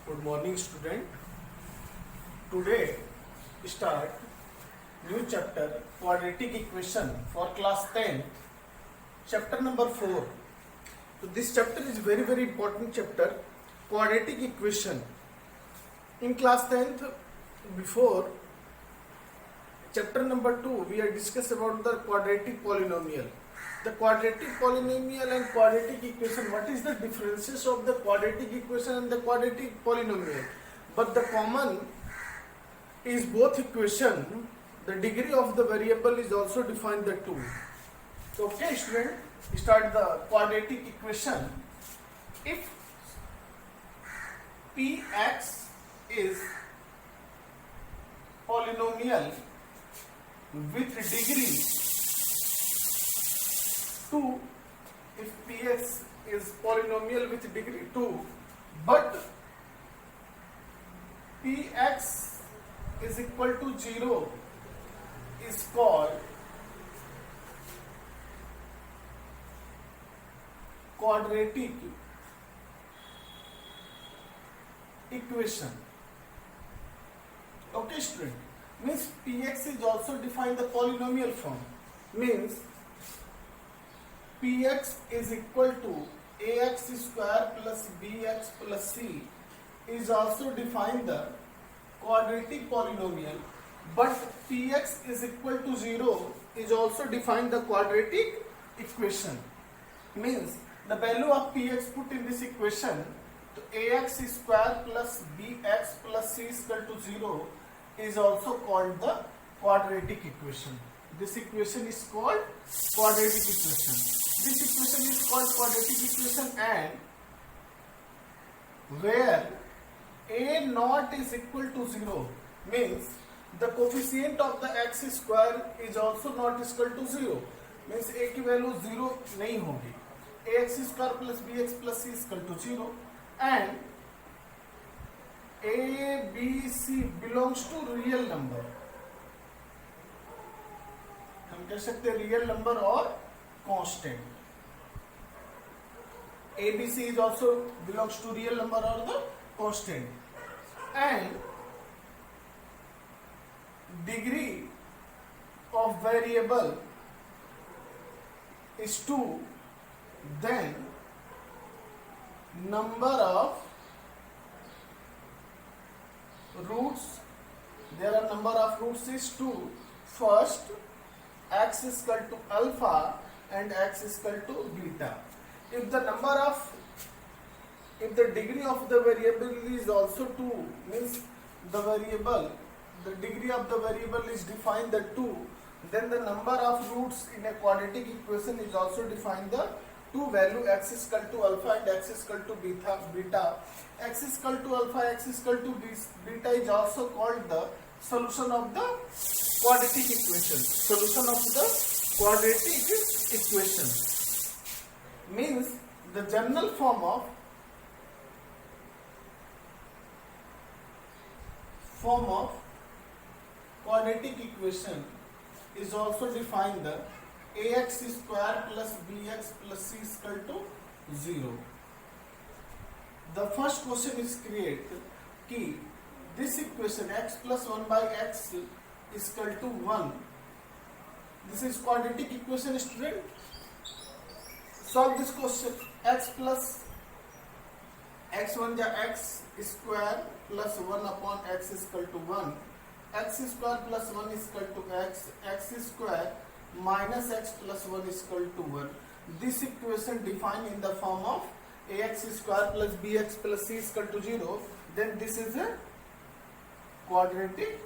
Good morning, student. Today start new chapter quadratic equation for class 10, chapter number 4. So this chapter is very important chapter, quadratic equation. In class 10th, before chapter number 2, we are discussed about the quadratic polynomial. The quadratic polynomial and quadratic equation, what is the differences of the quadratic equation and the quadratic polynomial? But the common is both equation, the degree of the variable is also defined the two. So okay student, start the quadratic equation. If Px is polynomial with degree 2, if Px is polynomial with degree 2, but Px is equal to 0 is called quadratic equation. Okay student, means Px is also defined the polynomial form, means Px is equal to ax square plus bx plus c is also defined the quadratic polynomial, but Px is equal to 0 is also defined the quadratic equation. Means the value of Px put in this equation, so ax square plus bx plus c is equal to 0 is also called the quadratic equation. This equation is called quadratic equation. This equation is called quadratic equation, and where a naught is equal to 0 means the coefficient of the x square is also not equal to 0, means a की value 0 नहीं होगी. ax square plus bx plus c is equal to 0 and a b c belongs to real number. हम कह सकते हैं real number और constant. ABC is also belongs to real number or the constant, and degree of variable is 2, then number of roots, there are number of roots is 2. First, x is equal to alpha and x is equal to beta. If the degree of the variable is also 2, means the degree of the variable is defined the 2, then the number of roots in a quadratic equation is also defined the 2 value, x is equal to alpha and x is equal to beta. X is equal to alpha, x is equal to beta is also called the solution of the quadratic equation. Solution of the quadratic equation means the general form of quadratic equation is also defined the ax square plus bx plus c is equal to 0. The first question is create कि this equation x plus 1 by x is equal to 1. This is quadratic equation student. Solve this question. X plus x1 ja x square plus 1 upon x is equal to 1. X square plus 1 is equal to x square minus x plus 1 is equal to 1. This equation defined in the form of ax square plus bx plus c is equal to 0. Then this is a quadratic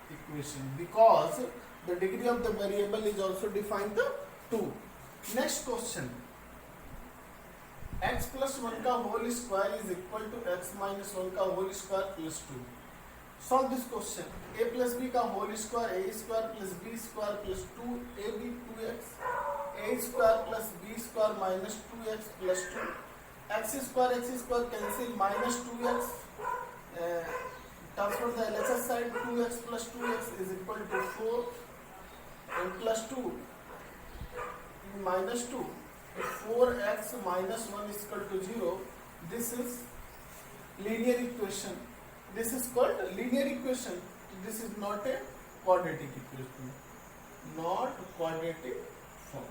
equation because the degree of the variable is also defined the 2. Next question. x plus 1 का whole square is equal to x minus 1 का whole square plus 2. Solve this question. A plus b का whole square a square plus b square plus 2ab 2x, a square plus b square minus 2x plus 2, x square cancel minus 2x, transfer the LHS side, 2x plus 2x is equal to 4 and plus 2 minus 2. If 4x minus 1 is equal to 0, this is linear equation. This is called linear equation. This is not a quadratic equation. Not quadratic form.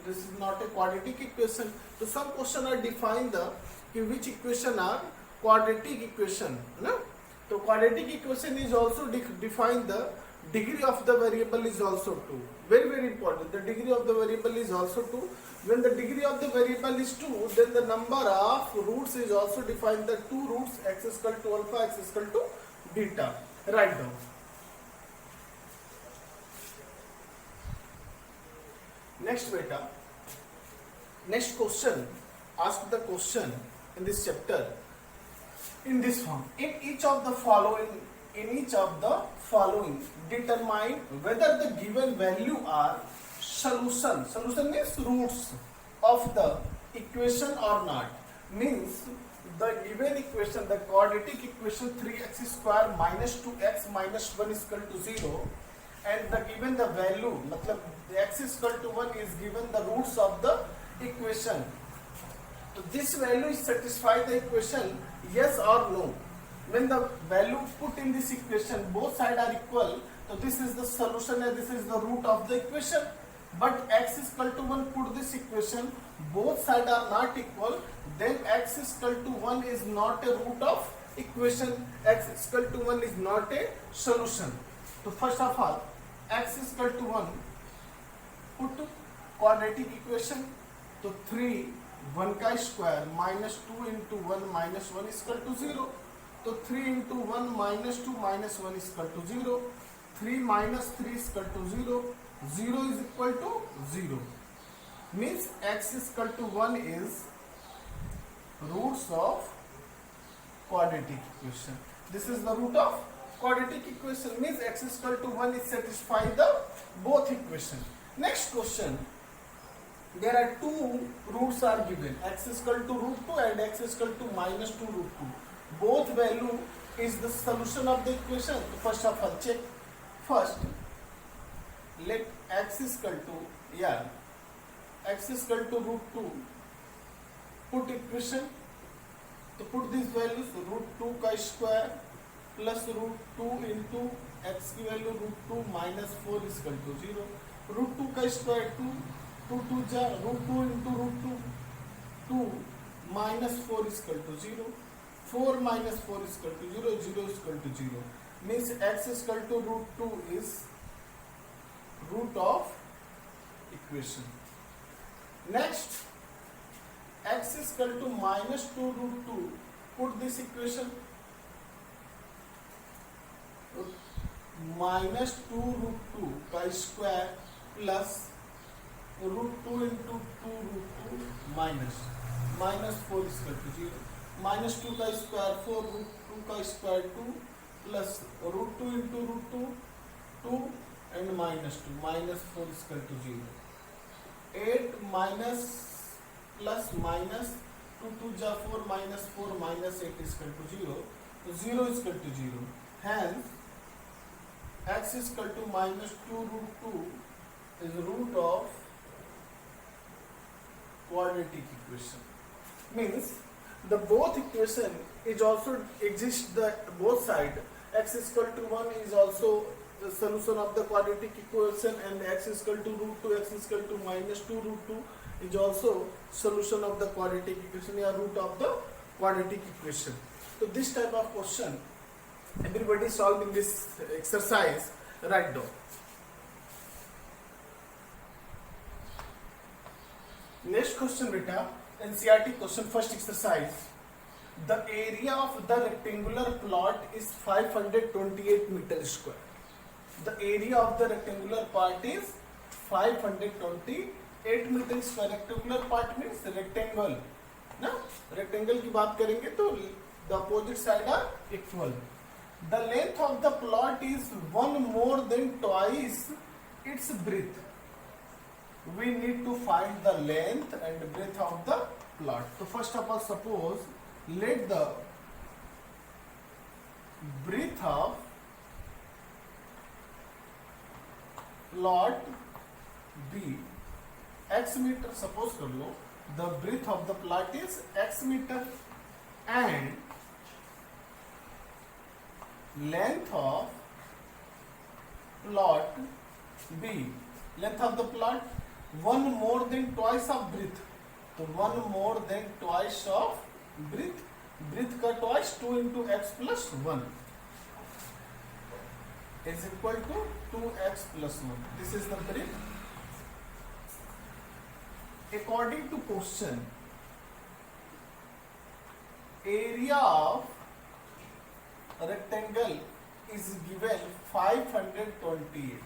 This is not a quadratic equation. So some question are defined the which equation are quadratic equation. No? So quadratic equation is also defined the degree of the variable is also 2. Very very important. The degree of the variable is also 2. When the degree of the variable is 2, then the number of roots is also defined the 2 roots, x is equal to alpha, x is equal to beta. Write down. Next beta. Next question. Ask the question in this chapter in this form. In each of the following, determine whether the given value are solution. Solution is roots of the equation or not. Means the given equation, the quadratic equation 3x square minus 2x minus 1 is equal to 0, and the given the value, matlab the x is equal to 1 is given the roots of the equation. So this value is satisfy the equation, yes or no. When the value put in this equation, both sides are equal, so this is the solution and this is the root of the equation. But x is equal to 1, put this equation, both sides are not equal, then x is equal to 1 is not a root of equation, x is equal to 1 is not a solution. So first of all, x is equal to 1, put quadratic equation, so 3 1 का square minus 2 into 1 minus 1 is equal to 0. So 3 into 1 minus 2 minus 1 is equal to 0. 3 minus 3 is equal to 0. 0 is equal to 0. Means x is equal to 1 is roots of quadratic equation. This is the root of quadratic equation. Means x is equal to 1 is satisfy the both equation. Next question. There are two roots are given, x is equal to root 2 and x is equal to minus 2 root 2. Both value is the solution of the equation. So first of all, check. First, let x is equal to, x is equal to root 2. Put equation. To put these values, root 2 ka square plus root 2 into x की value root 2 minus 4 is equal to 0. Root 2 का square 2. 2 2 जा root 2 into root 2, 2 minus 4 is equal to 0. 4 minus 4 is equal to 0. 0 is equal to 0. Means x is equal to root 2 is root of equation. Next, x is equal to minus 2 root 2. Put this equation. Minus 2 root 2 का square plus root 2 into 2 root 2 minus 4 is equal to 0. Minus 2 का square 4 root 2 का square 2 plus root 2 into root 2 2 and minus 2 minus 4 is equal to 0. 8 minus plus minus 2 2 ja 4 minus 4 minus 8 is equal to 0. So 0 is equal to 0. Hence x is equal to minus 2 root 2 is root of quadratic equation. Means the both equation is also exists the both side. X is equal to 1 is also the solution of the quadratic equation, and x is equal to root 2, x is equal to minus 2 root 2 is also solution of the quadratic equation or root of the quadratic equation. So this type of question everybody solve in this exercise. Write down. Next question beta, NCERT question, first exercise. The area of the rectangular plot is 528 meter square. The area of the rectangular part is 528 meter square. Rectangular part means rectangle. ना rectangle की बात करेंगे तो the opposite side are equal. The length of the plot is one more than twice its breadth. We need to find the length and breadth of the plot. So first of all, suppose let the breadth of plot be x meter. Suppose कर लो the breadth of the plot is x meter and length of plot B, length of the plot 1 more than twice of breadth, तो 1 more than twice of breadth, breadth का twice 2 into x plus 1 is equal to 2x plus 1. This is the breadth. According to question, area of rectangle is given 528.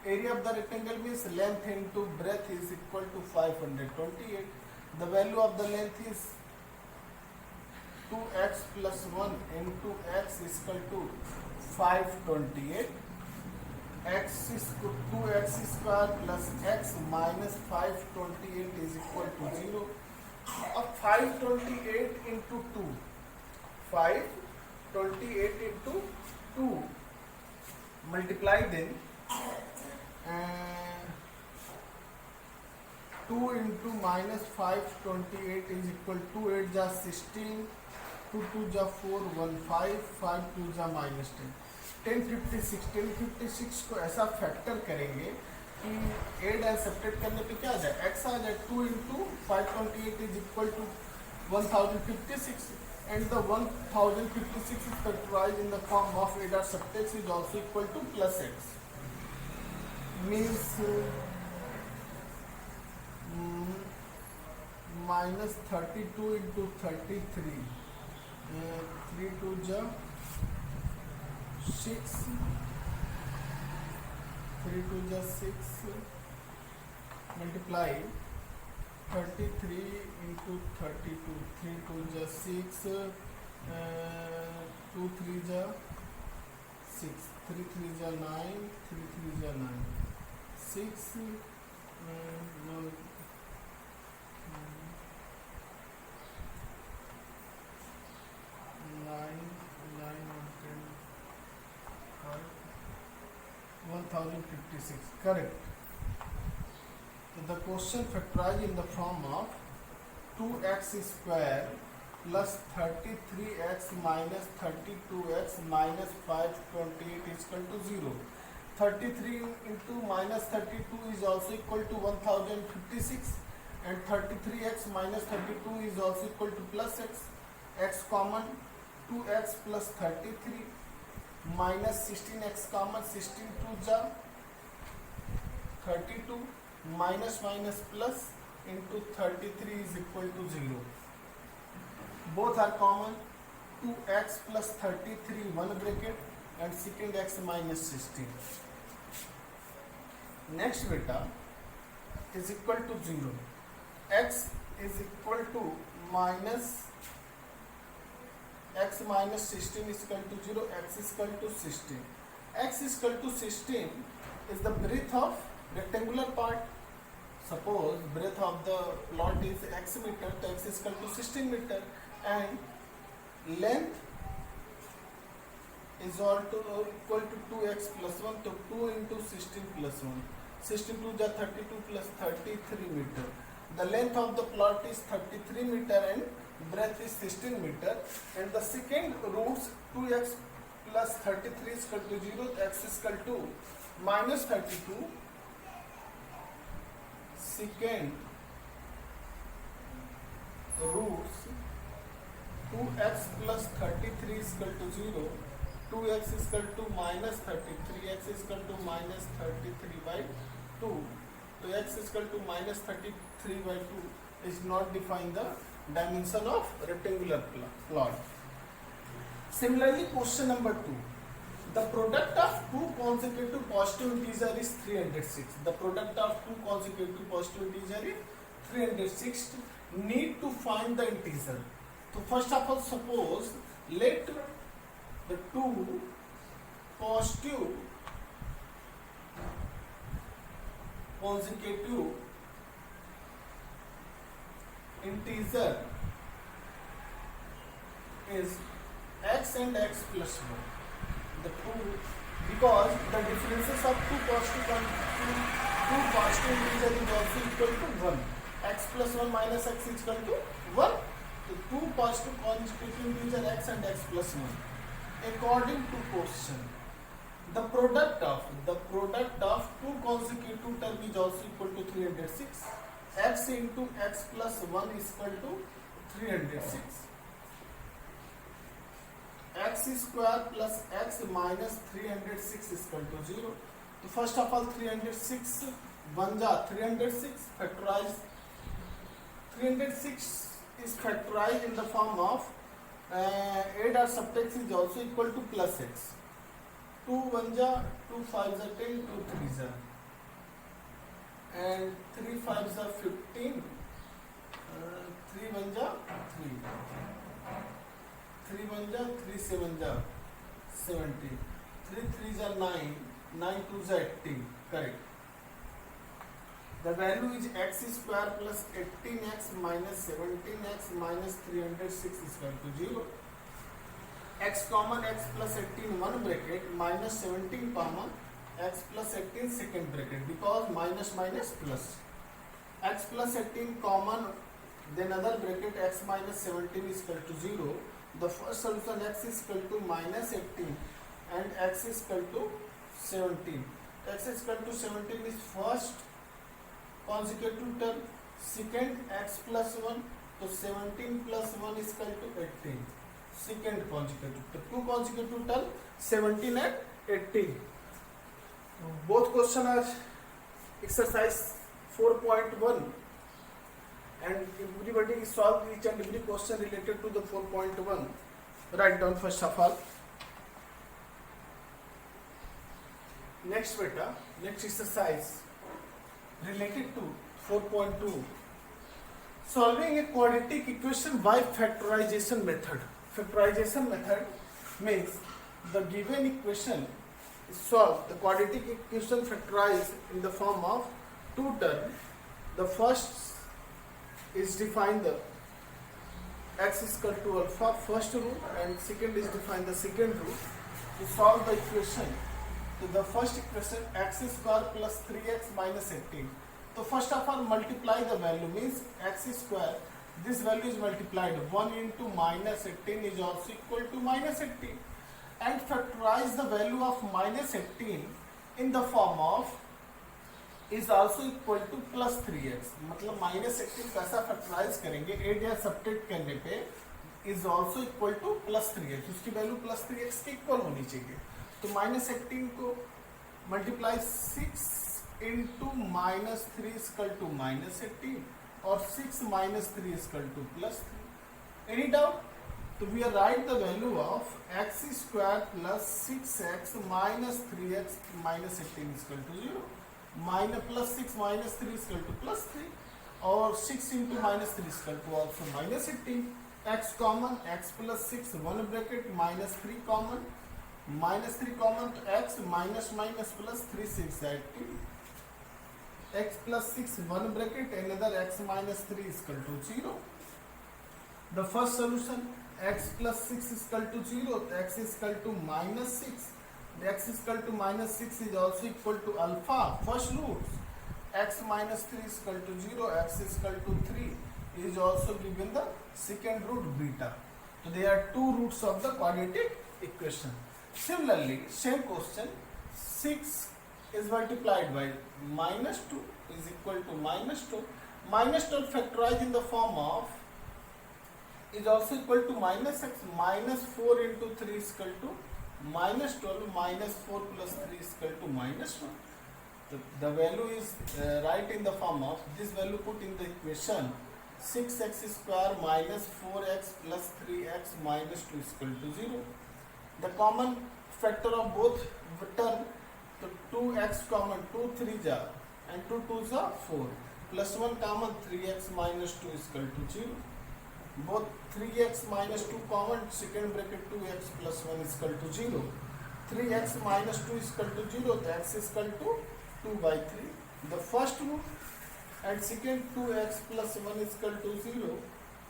Area of the rectangle means length into breadth is equal to 528. The value of the length is 2x plus 1 into x is equal to 528. X is 2x square plus x minus 528 is equal to 0. अब 528 into 2, 528 into 2 multiply then 2 into minus 528 is equal to 8 जा 16, 2 2 जा 4 1 5, 5 2 जा minus 10, 1056 को ऐसा factor करेंगे कि 8 and subtract करने पे क्या आ जाए, x आ जाए 2 into 528 is equal to 1056 and the 1056 is factorized in the form of 8 or subtext is also equal to plus x. Means minus 32 into 33, 3 2 ja 6, 3 2 ja 6 multiply 33 into 32, 3 2 ja 6, 2 3 ja 6, 3 3 ja 9, 3 3 ja 9, 6 9 1056 correct. So the question factorized in the form of 2x square plus 33x minus 32x minus 528 is equal to 0. 33 into minus 32 is also equal to 1056 and 33x minus 32 is also equal to plus x common 2x plus 33 minus 16x common 16 2 ja 32 minus minus plus into 33 is equal to 0. Both are common. 2x plus 33 one bracket and second x minus 16. Next beta is equal to 0. X is equal to minus x minus 16 is equal to 0. X is equal to 16. X is equal to 16 is the breadth of rectangular part. Suppose breadth of the plot is x meter, so x is equal to 16 meter and length is all to equal to 2x plus 1, so 2 into 16 plus 1, 16 2 ja 32 plus 33 meter. The length of the plot is 33 meter and breadth is 16 meter and the second roots 2x plus 33 is equal to 0, x is equal to minus 32, second roots 2x plus 33 is equal to 0, 2x is equal to minus 33, x is equal to minus 33 by 2, so x is equal to minus 33 by 2 is not define the dimension of rectangular plot. Similarly, question number 2. The product of two consecutive positive integer is 306. The product of two consecutive positive integer is 306. Need to find the integer. So first of all, suppose let the two positive consecutive integer is x and x plus 1. The two, because the differences of two positive integer is also equal to 1. X plus 1 minus x is equal to 1. So two positive consecutive integer x and x plus 1. according to question, the product of two consecutive term is also equal to 306. X into x plus 1 is equal to 306. X square plus x minus 306 is equal to 0. So first of all 306 1 ja 306 factorize. 306 is factorized in the form of a dot subtext is also equal to plus x. 2 1 ja 2 5 ja 10, 2 3 ja and 3 5 ja 15, 3 1 ja 3, 3 1 ja 3 7 ja 17, 3 3 ja 9, 9 2 ja 18. Correct. The value is x square plus 18x minus 17x minus 306 is equal to 0. X common, x plus 18 one bracket, minus 17 common, x plus 18 second bracket, because minus minus plus. X plus 18 common, then other bracket, x minus 17 is equal to 0. The first solution, x is equal to minus 18 and x is equal to 17. X is equal to 17 is first consecutive term, second x plus 1, so 17 plus 1 is equal to 18. Second consecutive term, two consecutive term, 17 and 18. Both question are exercise 4.1 and everybody solve each and every question related to the 4.1. Write down first of all. Next beta, next exercise related to 4.2, solving a quadratic equation by factorization method. Factorization method means the given equation is solved, the quadratic equation factorized in the form of two terms. The first is defined the x is equal to alpha first root and second is defined the second root. To solve the equation, so the first equation x square plus 3x minus 18. So first of all multiply the value, means x square, this value is multiplied, 1 into minus 18 is also equal to minus 18, and factorize the value of minus 18 in the form of is also equal to plus 3x. मतलब minus 18 कैसा factorize करेंगे, add या subtract करने पे is also equal to plus 3x, उसकी value plus 3x के equal होनी चाहिए. तो माइनस 18 को multiply 6 into minus 3 equal to minus 18 और 6 minus 3 equal to plus 3. Any doubt? तो we are right the value of x square plus 6x minus 3x minus 18 equal to 0. Minus plus 6 minus 3 equal to plus 3 और 6 into minus 3 equal to also minus 18. x common, x plus 6 one bracket minus 3 common, minus 3 common to x minus minus plus 3 6 18. X plus 6 one bracket, another x minus 3 is equal to 0. The first solution x plus 6 is equal to 0, x is equal to minus 6. The x is equal to minus 6 is also equal to alpha first roots. X minus 3 is equal to 0, x is equal to 3 is also given the second root beta. So there are two roots of the quadratic equation. Similarly, same question, 6 is multiplied by minus 2 is equal to minus 2. Minus 12 factorized in the form of is also equal to minus x. Minus 4 into 3 is equal to minus 12. Minus 4 plus 3 is equal to minus 1. The value is right in the form of this value put in the equation. 6x square minus 4x plus 3x minus 2 is equal to 0. The common factor of both term, so 2x common, 2 3 ja and 2 2 ja 4, plus 1 common, 3x minus 2 is equal to 0. Both 3x minus 2 common, second bracket 2x plus 1 is equal to 0. 3x minus 2 is equal to 0, the x is equal to 2 by 3. The first root and second 2x plus 1 is equal to 0.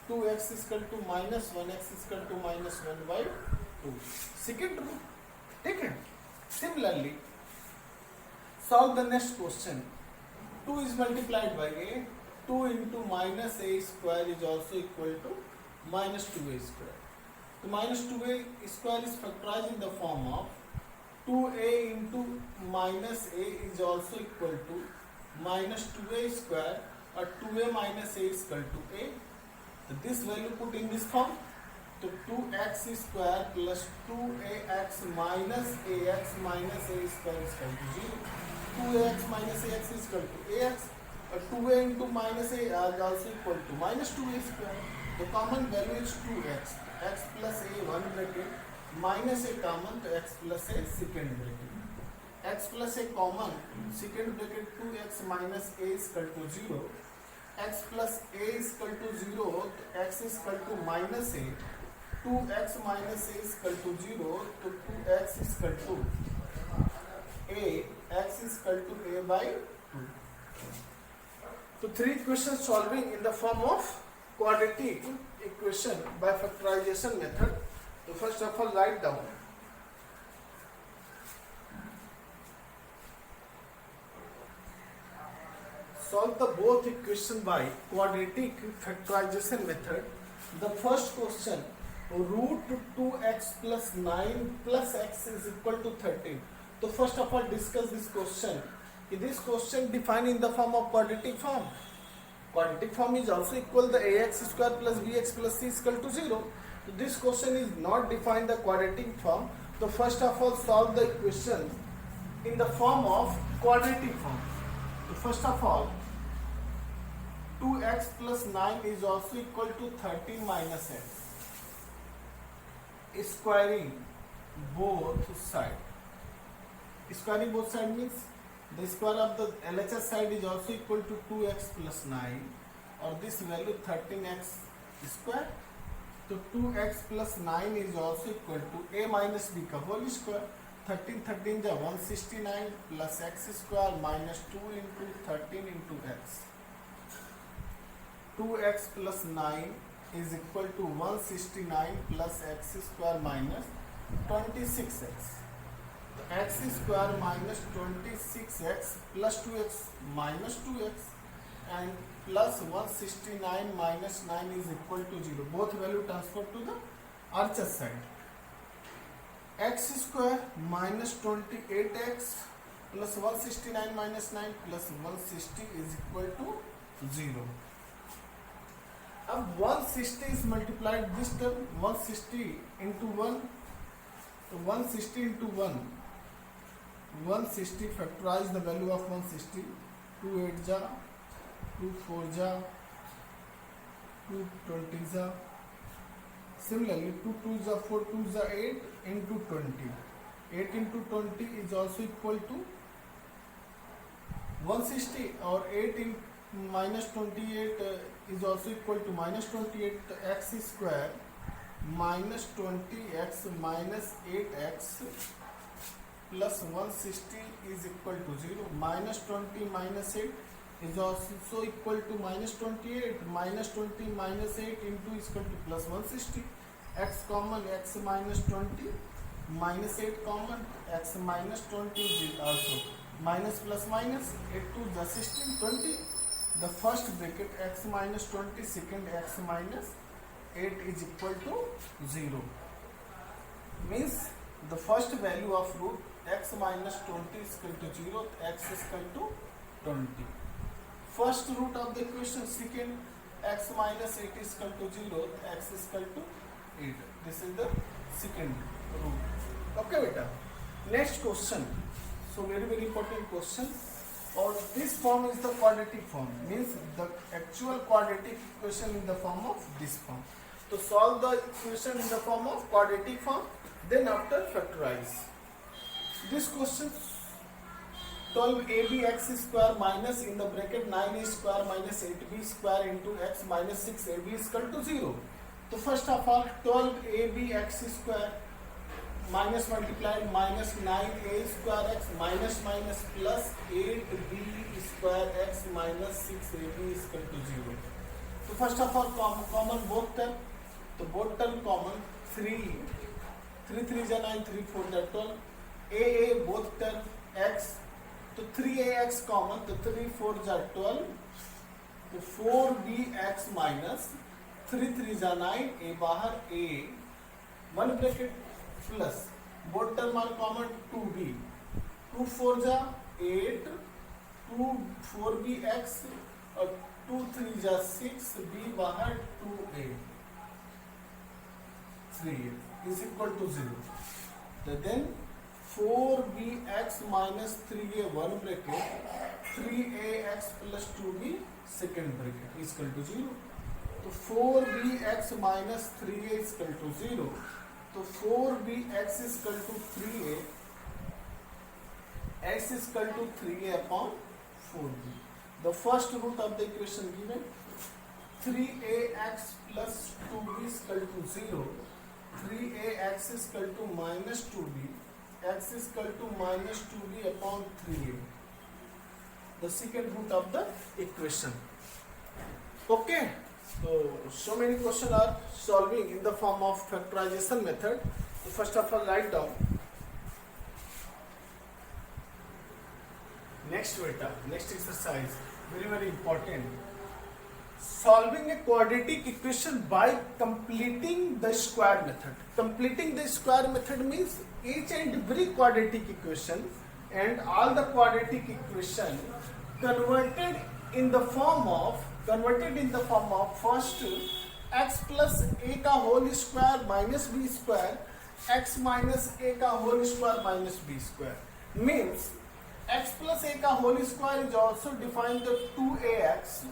2x is equal to minus 1, x is equal to minus 1 by 2. Second root. ठीक है. Similarly, solve the next question. 2 is multiplied by a. 2 into minus a square is also equal to minus 2a square. तो minus 2a square is factorise in the form of 2a into minus a is also equal to minus 2a square और 2a minus a is equal to a. तो this value put in this form. तो 2x square plus 2ax minus ax minus a square is equal to 0. 2ax minus ax is equal to ax or 2a into minus a is also equal to minus 2a square. The common value is 2x. X plus a one bracket minus a common to x plus a second bracket. X plus a common second bracket 2x minus a is equal to 0. X plus a is equal to 0. X is equal to minus a. 2x minus a is equal to 0. So 2x is equal to a. X is equal to a by 2. So three equations solving in the form of quadratic equation by factorization method. So first of all write down. Solve the both equation by quadratic factorization method. The first question, root 2x plus 9 plus x is equal to 13. So first of all discuss this question. This question defined in the form of quadratic form. Quadratic form is also equal the ax square plus bx plus c is equal to 0. So this question is not defined the quadratic form. So first of all solve the equation in the form of quadratic form. So first of all 2x plus 9 is also equal to 13 minus x. Squaring both sides. Squaring both sides means the square of the LHS side is also equal to 2x plus 9 or this value 13x square. So 2x plus 9 is also equal to a minus b का whole square. 13 13 जा 169 plus x square minus 2 into 13 into x. 2x plus 9 is equal to 169 plus x square minus 26x. X square minus 26x plus 2x minus 2x and plus 169 minus 9 is equal to 0. Both value transfer to the RHS side. X square minus 28x plus 169 minus 9 plus 160 is equal to 0. अब 160 is multiplied this term 160 into 1. So 160 into 1. 160 factorize the value of 160. 2 8 जा 2 4 जा 2 20 जा. Similarly 2 2 जा 4 2 जा 8 into 20. 8 into 20 is also equal to 160 or 8 in minus 28 is also equal to minus 28 x square minus 20x minus 8x plus 160 is equal to 0. Minus 20 minus 8 is also equal to minus 28. Minus 20 minus 8 into is equal to plus 160. X common x minus 20 minus 8 common x minus 20 is also minus plus minus 8 to the 16 20. The first bracket x minus 20 second x minus 8 is equal to 0. Means the first value of root x minus 20 is equal to 0, x is equal to 20. First root of the equation, second x minus 8 is equal to 0, x is equal to 8. This is the second root. Okay beta. Next question. So very important question. Or this form is the quadratic form, means the actual quadratic equation in the form of this form. To solve the equation in the form of quadratic form, then after factorize. This question 12ab x square minus in the bracket 9a square minus 8b square into x minus 6ab is equal to 0. So first of all 12ab x square minus multiplied minus 9a square x minus minus plus 8b square x minus 6ab is equal to 0. So first of all common both term. So both term common 3 3 is 9 3 4 is 12. A both term x. तो 3ax common तो 3 4 is 12. तो 4bx minus 3 3 is 9 a बाहर a 1 bracket plus both term are common 2b, 2 4 ja 8, 2 4b x और 2 3 जा 6, b बाहर 2a 3 is equal to 0. Then 4bx minus 3a 1 bracket 3ax plus 2b second bracket is equal to 0. तो 4bx minus 3a is equal to 0. तो 4bx is equal to 3a, x is equal to 3a upon 4b. The first root of the equation given 3ax plus 2b is equal to 0. 3ax is equal to minus 2b, x is equal to minus 2b upon 3a. The second root of the equation. Okay. So many questions are solving in the form of factorization method. So first of all, write down. Next beta, next exercise, very important. Solving a quadratic equation by completing the square method. Completing the square method means each and every quadratic equation and all the quadratic equation converted in the form of first x plus a का whole square minus b square, x minus a का whole square minus b square. Means x plus a का whole square is also defined the 2ax,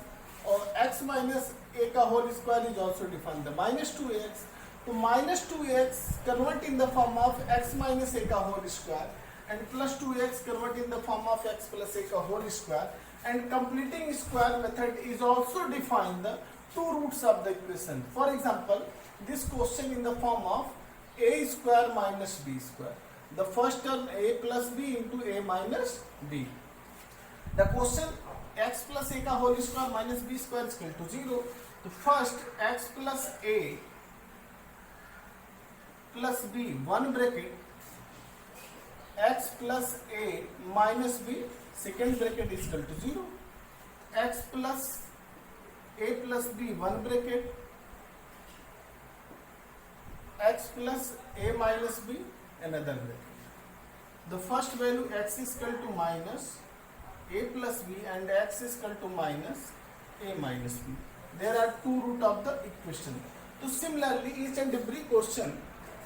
or x minus a का whole square is also defined the minus 2ax. तो minus 2ax convert in the form of x minus a का whole square and plus 2x convert in the form of x plus a का whole square. And completing square method is also defined the two roots of the equation. For example, this question in the form of a square minus b square. The first term a plus b into a minus b. The question x plus a का whole square minus b square is equal to 0. The first x plus a plus b 1 bracket x plus a minus b second bracket is equal to 0. X plus a plus b 1 bracket x plus a minus b another bracket. The first value x is equal to minus a plus b and x is equal to minus a minus b. There are two root of the equation. So similarly each and every question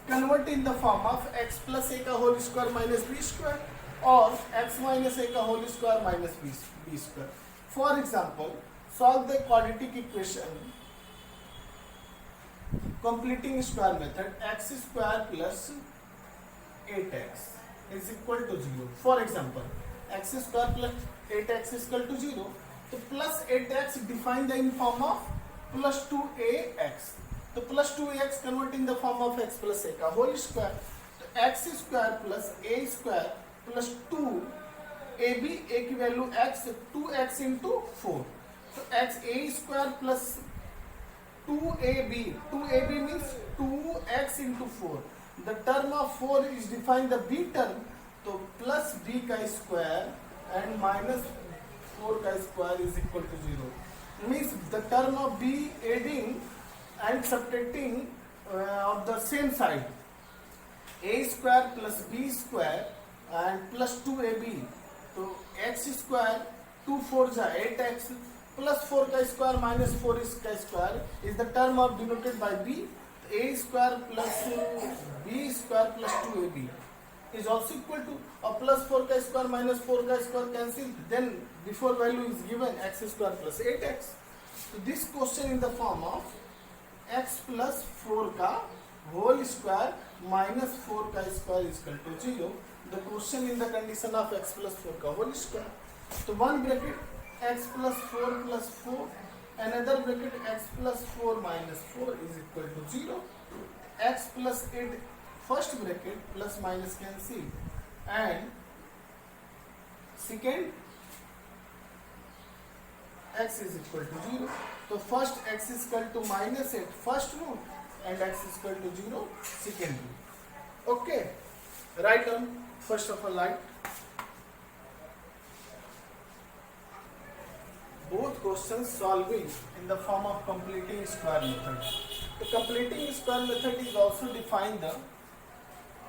convert in the form of x plus a का whole square minus b square or x minus a का whole square minus b square. For example, solve the quadratic equation completing square method x square plus 8x is equal to 0. For example, x square plus 8x is equal to 0. So plus 8x define the in form of plus 2ax. तो plus 2x convert in the form of x plus a का whole square. तो x square plus a square plus 2ab, a की वैल्यू x, 2x into 4. तो x a square plus 2ab means 2x into 4. The term of 4 is define the b term. तो plus b का square and minus 4 का square is equal to 0. Means the term of b adding and subtracting of the same side, a square plus b square and plus 2ab. तो x square 2 4 जा 8x plus 4 का square minus 4 का square is the term of denoted by b. a square plus b square plus 2ab is also equal to a plus 4 का square minus 4 का square cancel. Then before value is given x square plus 8x. So this question in the form of x plus 4 का whole square minus 4 का square is equal to 0. The question in the condition of x plus 4 का whole square. तो one bracket x plus 4 plus 4, another bracket x plus 4 minus 4 is equal to 0. X plus 8 first bracket plus minus cancel and second x is equal to 0. So first x is equal to minus 8 first root and x is equal to 0 second root. Okay, write down first of all. Write both questions solving in the form of completing square method. The completing square method is also defined the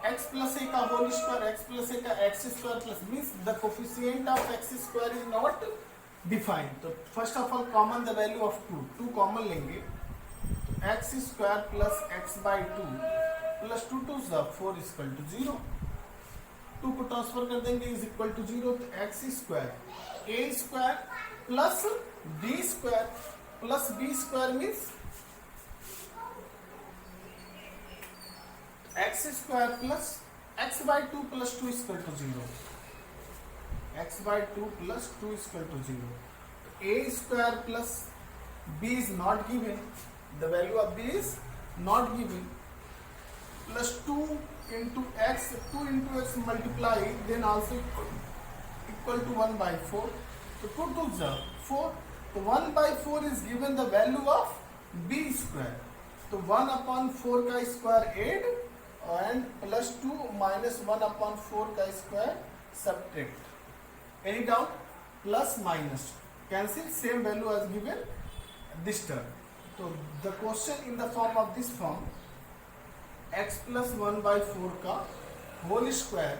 x plus a का whole square, x plus a का x square plus means the coefficient of x square is not defined. तो first of all common the value of 2 common लेंगे, तो x square plus x by 2 plus 2 to the 4 is equal to 0. 2 को transfer कर देंगे is equal to 0, तो x square a square plus b square plus b square means x square plus x by 2 plus 2 is equal to 0. x by 2 plus 2 is equal to 0. a square plus b is not given. The value of b is not given. Plus 2 into x multiply then also equal to 1 by 4. So 2 to the 4. So 1 by 4 is given the value of b square. So 1 upon 4 का square add and plus 2 minus 1 upon 4 का square subtract. Any doubt? Plus minus cancel, same value as given this term. So the question in the form of this form, x plus 1 by 4 का whole square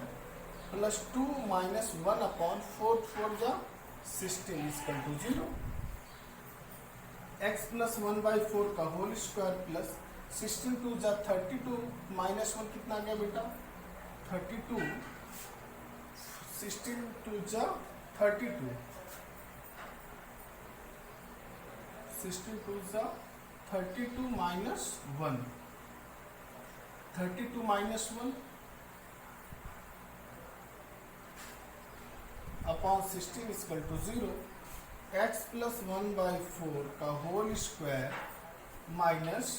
plus 2 minus 1 upon 4 for the 16 is equal to 0. x plus 1 by 4 का whole square plus 16 to the 32 minus 1 कितना आ गया बेटा 32, 16 to the 32, 16 to the 32 minus 1, 32 minus 1 upon 16 is equal to 0. x plus 1 by 4 का whole square minus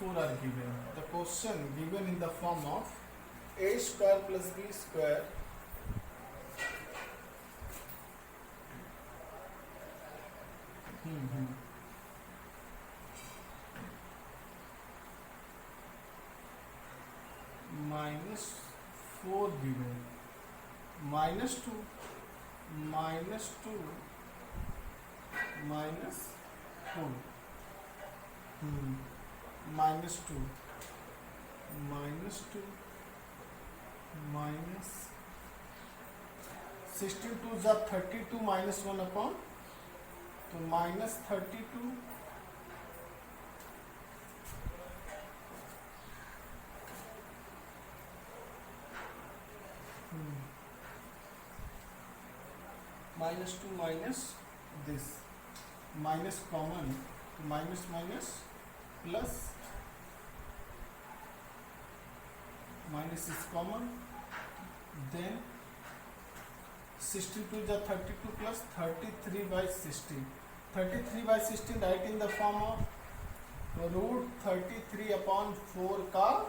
4 are given. The question given in the form of a square plus b square minus 4 given, minus 2 minus 2 minus 2 minus 2 minus 2 minus 16 to the 32 minus 1 upon, तो minus 32 minus 2 minus this minus common, minus minus plus minus is common, then 16 to the 32 plus 33 by 16, 33 by 16 write in the form of root 33 upon 4 का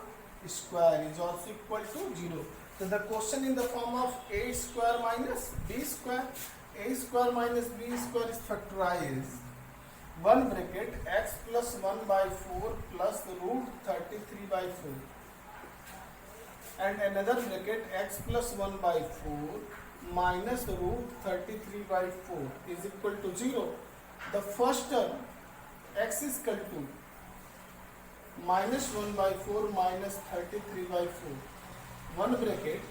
square is also equal to 0. So the question in the form of a square minus b square, a square minus b square is factorized. One bracket x plus 1 by 4 plus root 33 by 4 and another bracket x plus 1 by 4 minus root 33 by 4 is equal to 0. The first term x is equal to minus 1 by 4 minus 33 by 4. One bracket,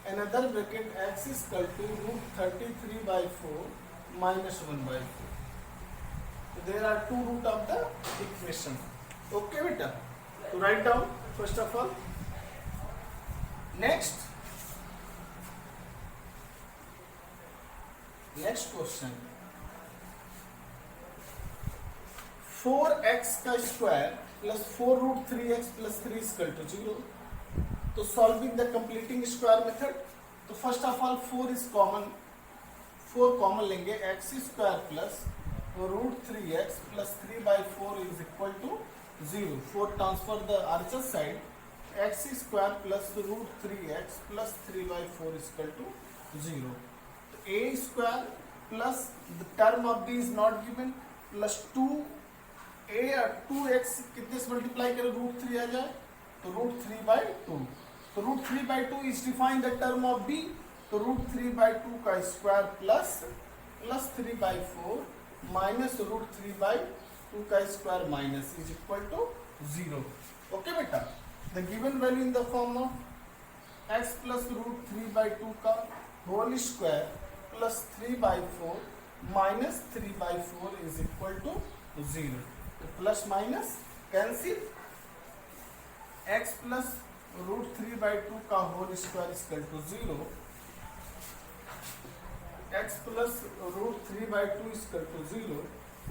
another bracket x is equal to root 33 by 4 minus 1 by 4. So there are two root of the equation. Okay beta. To write down first of all. Next question. 4x का square plus 4 root 3x plus 3 is equal to 0. तो solving the completing square method, तो first of all 4 is common, 4 common लेंगे, x square plus root 3x plus 3 by 4 is equal to 0. 4 transfer the आर्चर side, x square plus root 3x plus 3 by 4 is equal to 0. a square plus the term of b is not given plus 2x कितने से multiply करें, root 3 आ जाए तो root 3 by 2. तो root 3 by 2 is defined the term of b, तो root 3 by 2 का square plus 3 by 4 minus root 3 by 2 का square minus is equal to 0. Okay beta, the given value in the form of x plus root 3 by 2 का whole square plus 3 by 4 minus 3 by 4 is equal to 0. तो plus minus cancel, x plus root 3 by 2 का whole square is equal to 0. x plus root 3 by 2 is equal to 0.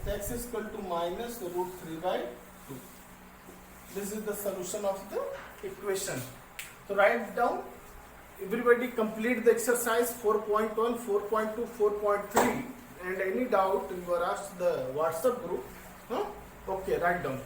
So x is equal to minus root 3 by 2. This is the solution of the equation. So write down. Everybody complete the exercise 4.1, 4.2, 4.3, and any doubt you are asked the WhatsApp group. Okay, write down.